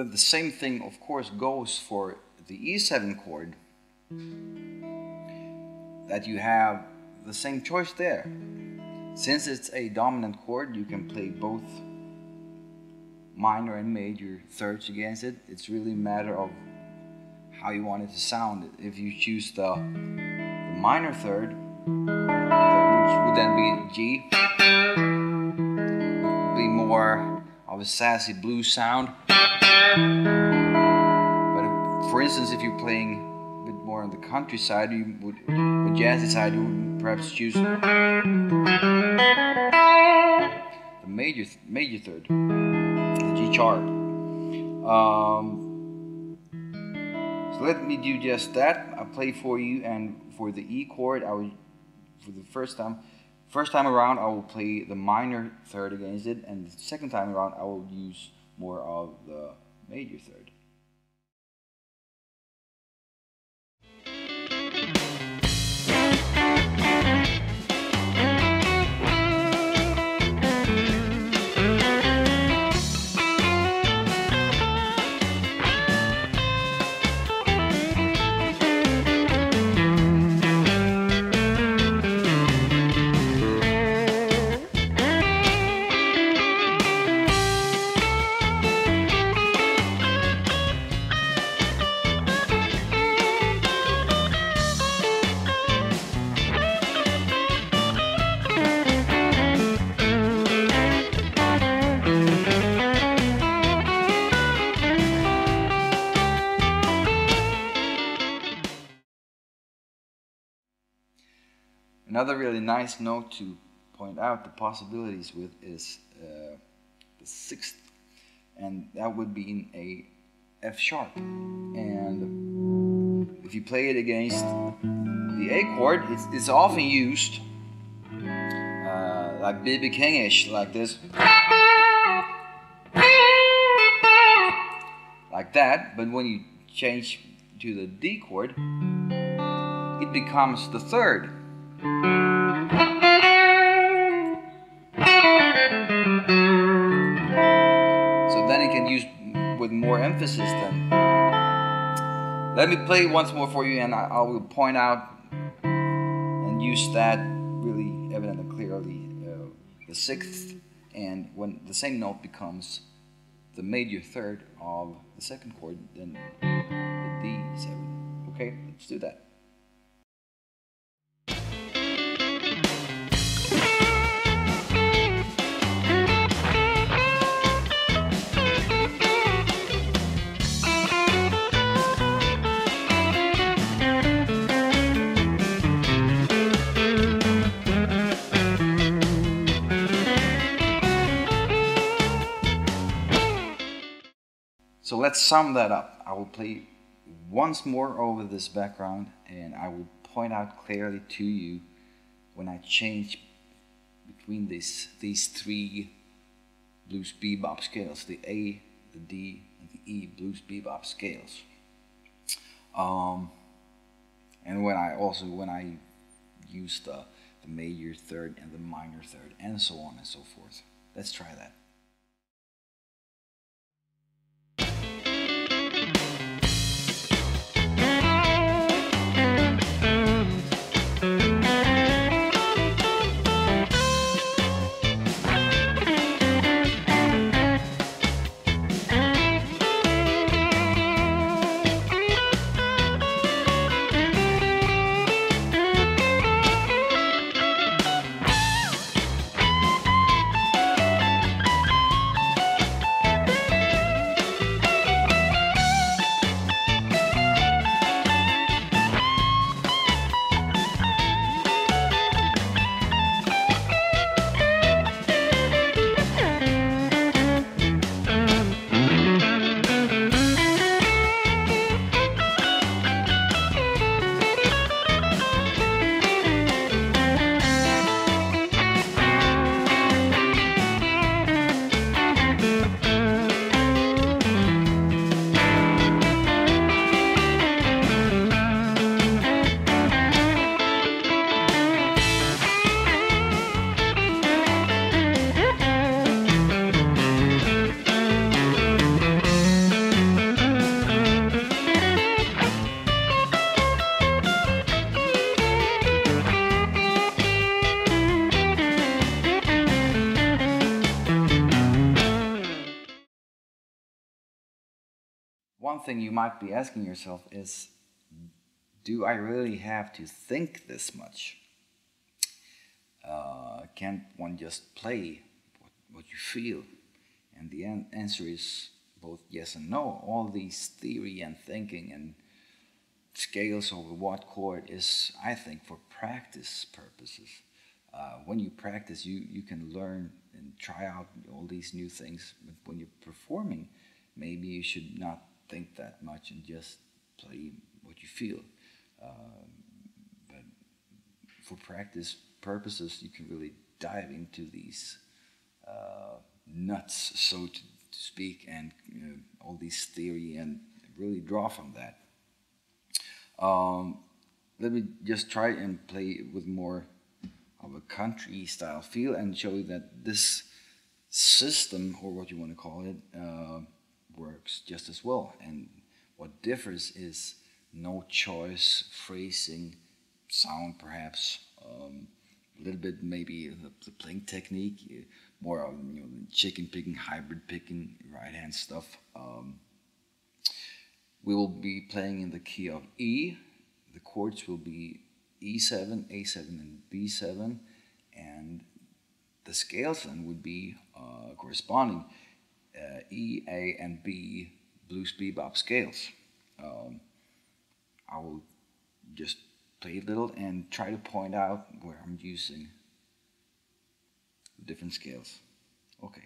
the same thing, of course, goes for the E7 chord, that you have the same choice there. Since it's a dominant chord, you can play both minor and major thirds against it. It's really a matter of how you want it to sound. If you choose the minor third, which would then be G, would be more of a sassy blues sound. But if, for instance, if you're playing a bit more on the countryside, the jazzy side, you would perhaps choose the major third, the G sharp. So let me do just that. I'll play for you, and for the E chord, for the first time around, I will play the minor third against it, and the second time around, I will use more of the major third. Another really nice note to point out the possibilities with is the sixth, and that would be in a F sharp. And if you play it against the A chord, it's often used like B.B. King-ish, like this, like that. But when you change to the D chord, it becomes the third. So then you can use with more emphasis then. Let me play once more for you, and I will point out and use that really evident and clearly, the sixth, and when the same note becomes the major third of the second chord, then the D7. Okay, let's do that. So let's sum that up. I will play once more over this background, and I will point out clearly to you when I change between these three blues bebop scales, the A, the D, and the E blues bebop scales. And when I use the major third and the minor third, and so on and so forth. Let's try that. one thing you might be asking yourself is, do I really have to think this much? Can't one just play what you feel? And the answer is both yes and no. All these theory and thinking and scales over what chord is, I think, for practice purposes. When you practice, you can learn and try out all these new things. But when you're performing, maybe you should not think that much and just play what you feel. But for practice purposes, you can really dive into these nuts, so to speak, and all these theory, and really draw from that. Let me just try and play with more of a country style feel and show you that this system, or what you want to call it, works just as well. And what differs is no choice, phrasing, sound perhaps, a little bit maybe the playing technique, more of chicken picking, hybrid picking, right hand stuff. We will be playing in the key of E. The chords will be E7, A7, and B7, and the scales then would be corresponding E, A, and B blues bebop scales. I will just play a little and try to point out where I'm using the different scales. Okay.